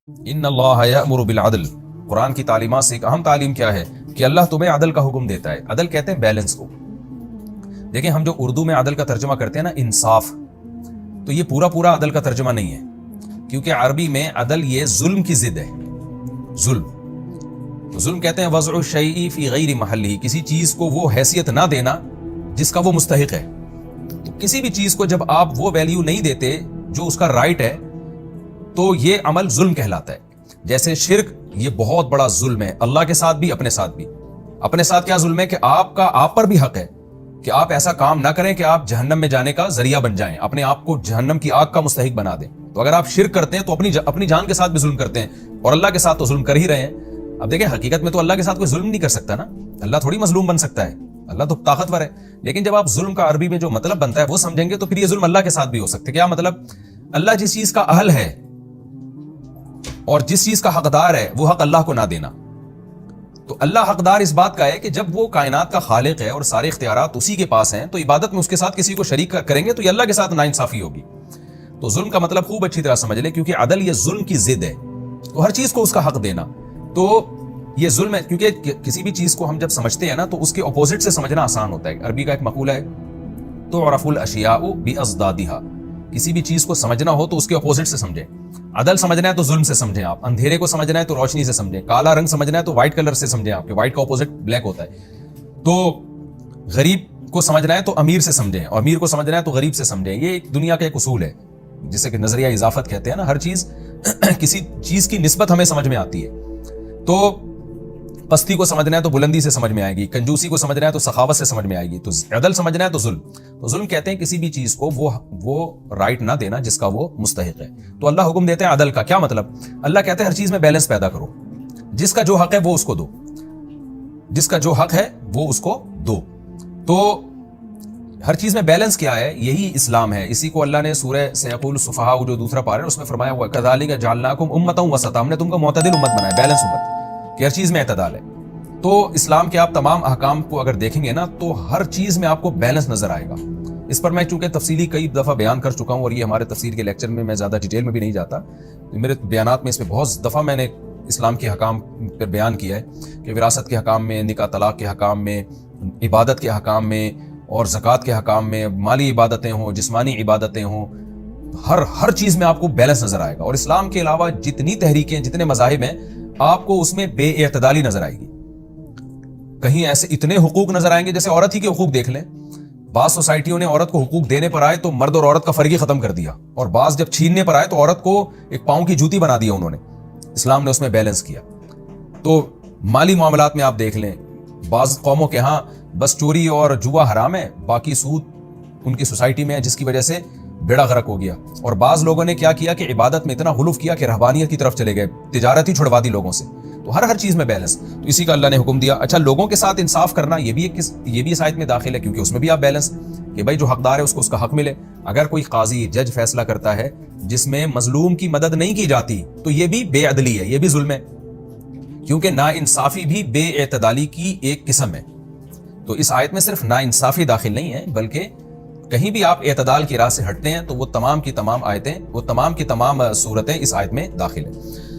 ان اللہ یأمر بالعدل، قرآن کی تعلیمات سے ایک اہم تعلیم کیا ہے کہ اللہ تمہیں عدل کا حکم دیتا ہے. عدل کہتے ہیں بیلنس کو. دیکھیں ہم جو اردو میں عدل کا ترجمہ کرتے ہیں نا انصاف، تو یہ پورا عدل کا ترجمہ نہیں ہے، کیونکہ عربی میں عدل یہ ظلم کی ضد ہے. ظلم کہتے ہیں وضع الشیء فی غیر محلہ، کسی چیز کو وہ حیثیت نہ دینا جس کا وہ مستحق ہے. تو کسی بھی چیز کو جب آپ وہ ویلیو نہیں دیتے جو اس کا رائٹ ہے تو یہ عمل ظلم کہلاتا ہے. جیسے شرک، یہ بہت بڑا ظلم ہے، اللہ کے ساتھ بھی اپنے ساتھ بھی. اپنے ساتھ کیا ظلم ہے کہ آپ پر بھی حق ہے کہ آپ ایسا کام نہ کریں کہ آپ جہنم میں جانے کا ذریعہ بن جائیں، اپنے آپ کو جہنم کی آگ کا مستحق بنا دیں. تو اگر آپ شرک کرتے ہیں تو اپنی جان کے ساتھ بھی ظلم کرتے ہیں، اور اللہ کے ساتھ تو ظلم کر ہی رہے ہیں. اب دیکھیں حقیقت میں تو اللہ کے ساتھ کوئی ظلم نہیں کر سکتا نا، اللہ تھوڑی مظلوم بن سکتا ہے، اللہ تو طاقتور ہے. لیکن جب آپ ظلم کا عربی میں جو مطلب بنتا ہے وہ سمجھیں گے تو پھر یہ ظلم اللہ کے ساتھ بھی ہو سکتا ہے. کیا مطلب؟ اللہ جس چیز کا اہل ہے اور جس چیز کا حقدار ہے وہ حق اللہ کو نہ دینا. تو اللہ حقدار اس بات کا ہے کہ جب وہ کائنات کا خالق ہے اور سارے اختیارات اسی کے پاس ہیں، تو عبادت میں اس کے ساتھ کسی کو شریک کریں گے تو یہ اللہ کے ساتھ ناانصافی ہوگی. تو ظلم کا مطلب خوب اچھی طرح سمجھ لیں، کیونکہ عدل یہ ظلم کی ضد ہے، تو ہر چیز کو اس کا حق دینا. تو یہ ظلم ہے، کیونکہ کسی بھی چیز کو ہم جب سمجھتے ہیں نا تو اس کے اپوزٹ سے سمجھنا آسان ہوتا ہے. عربی کا ایک مقولہ ہے تعرف الاشیاء باضدادها، کسی بھی چیز کو سمجھنا ہو تو اس کے اپوزٹ سے سمجھیں. عدل سمجھنا ہے تو ظلم سے سمجھیں، آپ اندھیرے کو سمجھنا ہے تو روشنی سے سمجھیں، کالا رنگ سمجھنا ہے تو وائٹ کلر سے سمجھیں، آپ کے وائٹ کا اپوزٹ بلیک ہوتا ہے. تو غریب کو سمجھنا ہے تو امیر سے سمجھیں، اور امیر کو سمجھنا ہے تو غریب سے سمجھیں. یہ ایک دنیا کا ایک اصول ہے جسے کہ نظریہ اضافت کہتے ہیں نا. ہر چیز کسی چیز کی نسبت ہمیں سمجھ میں آتی ہے. تو پستی کو سمجھنا ہے تو بلندی سے سمجھ میں آئے گی، کنجوسی کو سمجھنا ہے تو سخاوت سے سمجھ میں آئے گی. تو عدل سمجھنا ہے تو ظلم. تو ظلم کہتے ہیں کسی بھی چیز کو وہ رائٹ نہ دینا جس کا وہ مستحق ہے. تو اللہ حکم دیتے ہیں عدل کا. کیا مطلب؟ اللہ کہتے ہیں ہر چیز میں بیلنس پیدا کرو، جس کا جو حق ہے وہ اس کو دو، جس کا جو حق ہے وہ اس کو دو. تو ہر چیز میں بیلنس کیا ہے؟ یہی اسلام ہے. اسی کو اللہ نے سورہ سیقول السفہاء جو دوسرا پارہ ہے اس میں فرمایا ہوا ہے کذالک جعلناکم امۃ وسطا، ہم نے تم کو معتدل امت بنایا، بیلنس امت، کہ ہر چیز میں اعتدال ہے. تو اسلام کے آپ تمام احکام کو اگر دیکھیں گے نا تو ہر چیز میں آپ کو بیلنس نظر آئے گا. اس پر میں چونکہ تفصیلی کئی دفعہ بیان کر چکا ہوں، اور یہ ہمارے تفسیر کے لیکچر میں زیادہ ڈیٹیل میں بھی نہیں جاتا. میرے بیانات میں اس میں بہت دفعہ میں نے اسلام کے حکام پر بیان کیا ہے کہ وراثت کے حکام میں، نکاح طلاق کے حکام میں، عبادت کے حکام میں، اور زکوٰۃ کے حکام میں، مالی عبادتیں ہوں، جسمانی عبادتیں ہوں، ہر چیز میں آپ کو بیلنس نظر آئے گا. اور اسلام کے علاوہ جتنی تحریکیں، جتنے مذاہب ہیں، آپ کو اس میں بے اعتدالی نظر آئے گی. کہیں ایسے اتنے حقوق نظر آئیں گے، جیسے عورت ہی کے حقوق دیکھ لیں. بعض سوسائٹیوں نے عورت کو حقوق دینے پر آئے تو مرد اور عورت کا فرق ہی ختم کر دیا، اور بعض جب چھیننے پر آئے تو عورت کو ایک پاؤں کی جوتی بنا دیا انہوں نے. اسلام نے اس میں بیلنس کیا. تو مالی معاملات میں آپ دیکھ لیں، بعض قوموں کے ہاں بس چوری اور جوا حرام ہے، باقی سود ان کی سوسائٹی میں ہے، جس کی وجہ سے بیڑا غرق ہو گیا. اور بعض لوگوں نے کیا کیا کہ عبادت میں اتنا غلو کیا کہ رہبانیت کی طرف چلے گئے، تجارت ہی چھڑوا دی لوگوں سے. تو ہر چیز میں بیلنس. تو اسی کا اللہ نے حکم دیا. اچھا، لوگوں کے ساتھ انصاف کرنا یہ بھی اس آیت میں داخل ہے، کیونکہ اس میں بھی آپ بیلنس کہ بھائی جو حقدار ہے اس کو اس کا حق ملے. اگر کوئی قاضی جج فیصلہ کرتا ہے جس میں مظلوم کی مدد نہیں کی جاتی تو یہ بھی بے عدلی ہے، یہ بھی ظلم ہے، کیونکہ ناانصافی بھی بے اعتدالی کی ایک قسم ہے. تو اس آیت میں صرف ناانصافی داخل نہیں ہے، بلکہ کہیں بھی آپ اعتدال کی راہ سے ہٹتے ہیں تو وہ تمام کی تمام آیتیں، وہ تمام کی تمام صورتیں اس آیت میں داخل ہیں.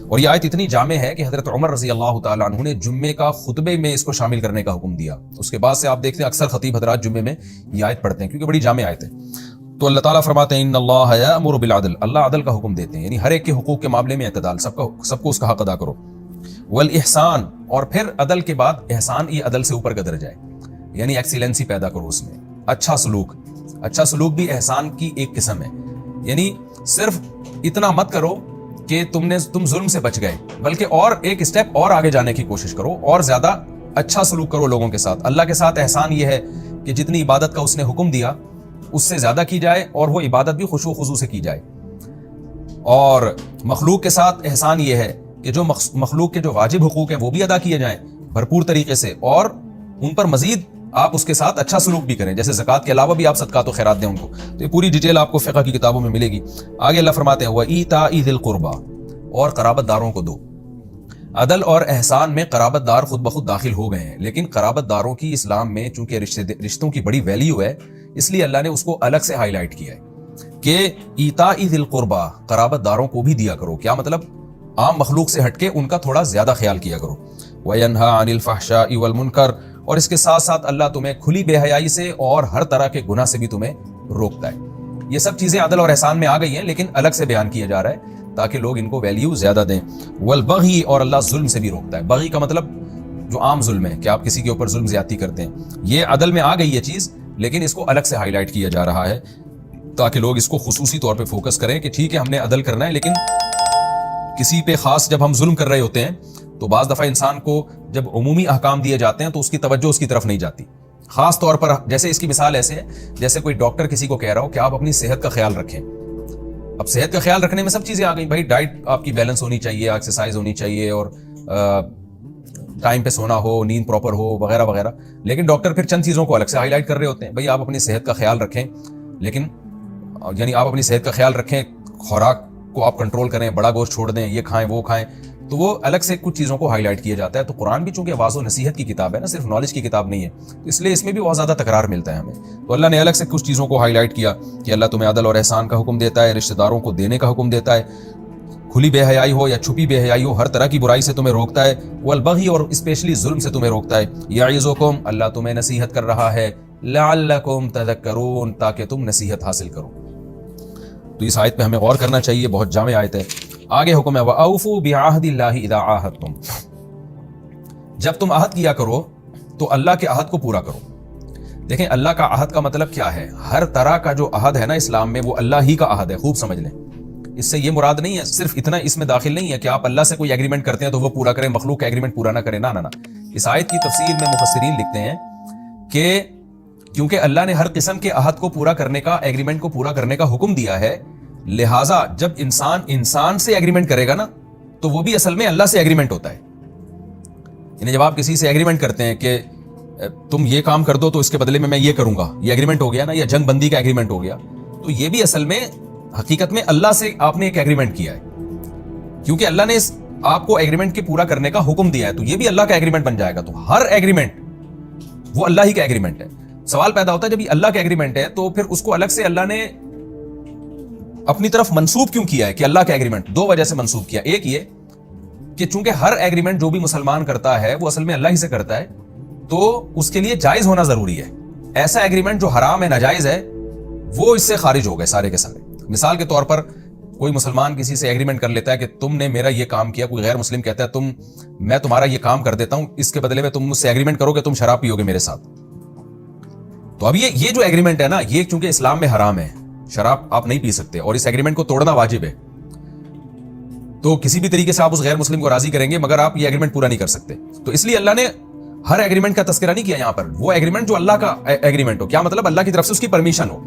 اور یہ آیت اتنی جامع ہے کہ حضرت عمر رضی اللہ تعالیٰ عنہ نے جمعے کا خطبے میں اس کو شامل کرنے کا حکم دیا. اس کے بعد سے آپ دیکھتے ہیں اکثر خطیب حضرات جمعے میں یہ آیت پڑھتے ہیں، کیونکہ بڑی جامع آیت ہے. تو اللہ تعالیٰ فرماتے ہیں ان اللہ یأمر بالعدل، اللہ عدل کا حکم دیتے ہیں، یعنی ہر ایک کے حقوق کے معاملے میں اعتدال، سب کو اس کا حق ادا کرو. والاحسان، اور پھر عدل کے بعد احسان، یہ عدل سے اوپر کا درجہ ہے، یعنی ایکسیلنسی پیدا کرو اس میں. اچھا سلوک بھی احسان کی ایک قسم ہے. یعنی صرف اتنا مت کرو کہ تم ظلم سے بچ گئے، بلکہ اور ایک سٹیپ اور آگے جانے کی کوشش کرو، اور زیادہ اچھا سلوک کرو لوگوں کے ساتھ. اللہ کے ساتھ احسان یہ ہے کہ جتنی عبادت کا اس نے حکم دیا اس سے زیادہ کی جائے، اور وہ عبادت بھی خشوع و خضوع سے کی جائے. اور مخلوق کے ساتھ احسان یہ ہے کہ جو مخلوق کے جو واجب حقوق ہیں وہ بھی ادا کیے جائیں بھرپور طریقے سے، اور ان پر مزید آپ اس کے ساتھ اچھا سلوک بھی کریں، جیسے زکوٰۃ کے علاوہ بھی آپ صدقات و خیرات دیں ان کو. تو یہ پوری ڈیٹیل آپ کو فقہ کی کتابوں میں ملے گی. آگے اللہ فرماتے ہیں وَإِيتَاءِ ذِي الْقُرْبَى، اور قرابت داروں کو دو. عدل اور احسان میں قرابت دار خود بخود داخل ہو گئے ہیں، لیکن قرابت داروں کی اسلام میں چونکہ رشتوں کی بڑی ویلیو ہے، اس لیے اللہ نے اس کو الگ سے ہائی لائٹ کیا ہے کہ ایتاء ذی القربى، قرابت داروں کو بھی دیا کرو. کیا مطلب؟ عام مخلوق سے ہٹ کے ان کا تھوڑا زیادہ خیال کیا کرو. وَيَنْهَا عَنِ الْفَحْشَاءِ وَالْمُنْكَرِ, اور اس کے ساتھ ساتھ اللہ تمہیں کھلی بے حیائی سے اور ہر طرح کے گناہ سے بھی تمہیں روکتا ہے. یہ سب چیزیں عدل اور احسان میں آ گئی ہیں لیکن الگ سے بیان کیا جا رہا ہے تاکہ لوگ ان کو ویلیو زیادہ دیں. والبغی, اور اللہ ظلم سے بھی روکتا ہے. بغی کا مطلب جو عام ظلم ہے کہ آپ کسی کے اوپر ظلم زیادتی کرتے ہیں, یہ عدل میں آ گئی یہ چیز لیکن اس کو الگ سے ہائی لائٹ کیا جا رہا ہے تاکہ لوگ اس کو خصوصی طور پہ فوکس کریں کہ ٹھیک ہے ہم نے عدل کرنا ہے, لیکن کسی پہ خاص جب ہم ظلم کر رہے ہوتے ہیں تو بعض دفعہ انسان کو جب عمومی احکام دیے جاتے ہیں تو اس کی توجہ اس کی طرف نہیں جاتی. خاص طور پر جیسے اس کی مثال ایسے ہے جیسے کوئی ڈاکٹر کسی کو کہہ رہا ہو کہ آپ اپنی صحت کا خیال رکھیں. اب صحت کا خیال رکھنے میں سب چیزیں آ گئی بھائی, ڈائٹ آپ کی بیلنس ہونی چاہیے, ایکسرسائز ہونی چاہیے اور ٹائم پہ سونا ہو, نیند پراپر ہو وغیرہ وغیرہ, لیکن ڈاکٹر پھر چند چیزوں کو الگ سے ہائی لائٹ کر رہے ہوتے ہیں. بھائی آپ اپنی صحت کا خیال رکھیں, لیکن یعنی آپ اپنی صحت کا خیال رکھیں, خوراک کو آپ کنٹرول کریں, بڑا گوشت چھوڑ دیں, یہ کھائیں وہ کھائیں, تو وہ الگ سے کچھ چیزوں کو ہائی لائٹ کیا جاتا ہے. تو قرآن بھی چونکہ واضح و نصیحت کی کتاب ہے نا, صرف نالج کی کتاب نہیں ہے, تو اس لیے اس میں بھی بہت زیادہ تکرار ملتا ہے ہمیں. تو اللہ نے الگ سے کچھ چیزوں کو ہائی لائٹ کیا کہ اللہ تمہیں عدل اور احسان کا حکم دیتا ہے, رشتہ داروں کو دینے کا حکم دیتا ہے, کھلی بے حیائی ہو یا چھپی بے حیائی ہو, ہر طرح کی برائی سے تمہیں روکتا ہے. والبغی, اور اسپیشلی ظلم سے تمہیں روکتا ہے. یعظکم, اللہ تمہیں نصیحت کر رہا ہے, لعلکم تذکرون, تاکہ تم نصیحت حاصل کرو. تو اس آیت پہ ہمیں غور کرنا چاہیے, بہت جامع آیت ہے. آگے حکم ہے وَأَوْفُوا بِعَهْدِ اللَّهِ إِذَا عَاهَدتُّمْ, جب تم عہد کیا کرو تو اللہ کے عہد کو پورا کرو. دیکھیں اللہ کا عہد کا مطلب کیا ہے, ہر طرح کا جو عہد ہے نا اسلام میں وہ اللہ ہی کا عہد ہے, خوب سمجھ لیں. اس سے یہ مراد نہیں ہے صرف اتنا اس میں داخل نہیں ہے کہ آپ اللہ سے کوئی ایگریمنٹ کرتے ہیں تو وہ پورا کریں, مخلوق کا ایگریمنٹ پورا نہ کریں, نہ. اس آیت کی تفسیر میں مفسرین لکھتے ہیں کہ کیونکہ اللہ نے ہر قسم کے عہد کو پورا کرنے کا, ایگریمنٹ کو پورا کرنے کا حکم دیا ہے, لہٰذا جب انسان سے ایگریمنٹ کرے گا نا تو وہ بھی اصل میں اللہ سے ایگریمنٹ ہوتا ہے. یعنی جب آپ کسی سے ایگریمنٹ کرتے ہیں کہ تم یہ کام کر دو تو اس کے بدلے میں میں یہ کروں گا, یہ ایگریمنٹ ہو گیا نا, یا جنگ بندی کا ایگریمنٹ ہو گیا, تو یہ بھی اصل میں حقیقت میں اللہ سے آپ نے ایک ایگریمنٹ کیا ہے, کیونکہ اللہ نے آپ کو ایگریمنٹ کے پورا کرنے کا حکم دیا ہے, تو یہ بھی اللہ کا ایگریمنٹ بن جائے گا. تو ہر ایگریمنٹ وہ اللہ ہی کا ایگریمنٹ ہے. سوال پیدا ہوتا ہے جب یہ اللہ کا ایگریمنٹ ہے تو پھر اس کو الگ سے اللہ نے اپنی طرف منسوب کیوں کیا ہے کہ اللہ کا ایگریمنٹ؟ دو وجہ سے منسوب کیا. ایک یہ کہ چونکہ ہر ایگریمنٹ جو بھی مسلمان کرتا ہے وہ اصل میں اللہ ہی سے کرتا ہے, تو اس کے لیے جائز ہونا ضروری ہے. ایسا ایگریمنٹ جو حرام ہے, ناجائز ہے, وہ اس سے خارج ہو گئے سارے کے سارے. مثال کے طور پر کوئی مسلمان کسی سے ایگریمنٹ کر لیتا ہے کہ تم نے میرا یہ کام کیا, کوئی غیر مسلم کہتا ہے میں تمہارا یہ کام کر دیتا ہوں, اس کے بدلے میں تم مجھ سے ایگریمنٹ کرو کہ تم شراب پیو گے میرے ساتھ. تو اب یہ جو ایگریمنٹ ہے نا, یہ چونکہ اسلام میں حرام ہے, شراب آپ نہیں پی سکتے اور اس ایگریمنٹ کو توڑنا واجب ہے, تو کسی بھی طریقے سے آپ اس غیر مسلم کو راضی کریں گے مگر آپ یہ ایگریمنٹ پورا نہیں کر سکتے. تو اس لیے اللہ نے ہر ایگریمنٹ کا تذکرہ نہیں کیا یہاں پر. وہ ایگریمنٹ جو اللہ کا ایگریمنٹ ہو, کیا مطلب اللہ کی طرف سے اس کی پرمیشن ہو.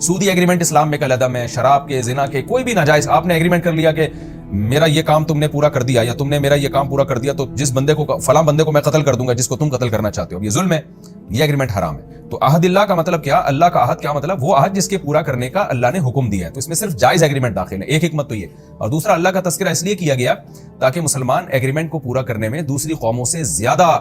سودی ایگریمنٹ اسلام میں کالعدم ہے, شراب کے, زنا کے, کوئی بھی ناجائز آپ نے ایگریمنٹ کر لیا کہ میرا یہ کام تم نے پورا کر دیا, یا تم نے میرا یہ کام پورا کر دیا تو جس بندے کو, فلاں بندے کو میں قتل کر دوں گا جس کو تم قتل کرنا چاہتے ہو, یہ ظلم ہے, یہ ایگریمنٹ حرام ہے. تو عہد اللہ کا مطلب کیا, اللہ کا عہد کیا مطلب, وہ عہد جس کے پورا کرنے کا اللہ نے حکم دیا ہے. تو اس میں صرف جائز ایگریمنٹ داخل ہے. ایک حکمت تو یہ, اور دوسرا اللہ کا تذکرہ اس لیے کیا گیا تاکہ مسلمان ایگریمنٹ کو پورا کرنے میں دوسری قوموں سے زیادہ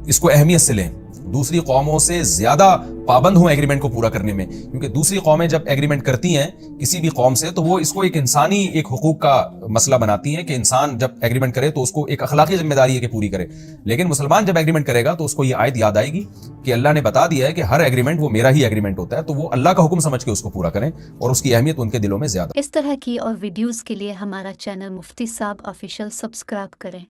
اس کو اہمیت سے لیں, دوسری قوموں سے زیادہ پابند ہوں ایگریمنٹ کو پورا کرنے میں. کیونکہ دوسری قومیں جب ایگریمنٹ کرتی ہیں کسی بھی قوم سے تو وہ اس کو ایک انسانی ایک حقوق کا مسئلہ بناتی ہیں کہ انسان جب ایگریمنٹ کرے تو اس کو ایک اخلاقی ذمہ داری ہے کہ پوری کرے. لیکن مسلمان جب ایگریمنٹ کرے گا تو اس کو یہ آیت یاد آئے گی کہ اللہ نے بتا دیا ہے کہ ہر ایگریمنٹ وہ میرا ہی ایگریمنٹ ہوتا ہے, تو وہ اللہ کا حکم سمجھ کے اس کو پورا کریں اور اس کی اہمیت ان کے دلوں میں زیادہ. اس طرح کی اور ویڈیوز کے لیے ہمارا چینل مفتی صاحب آفیشیل سبسکرائب کریں.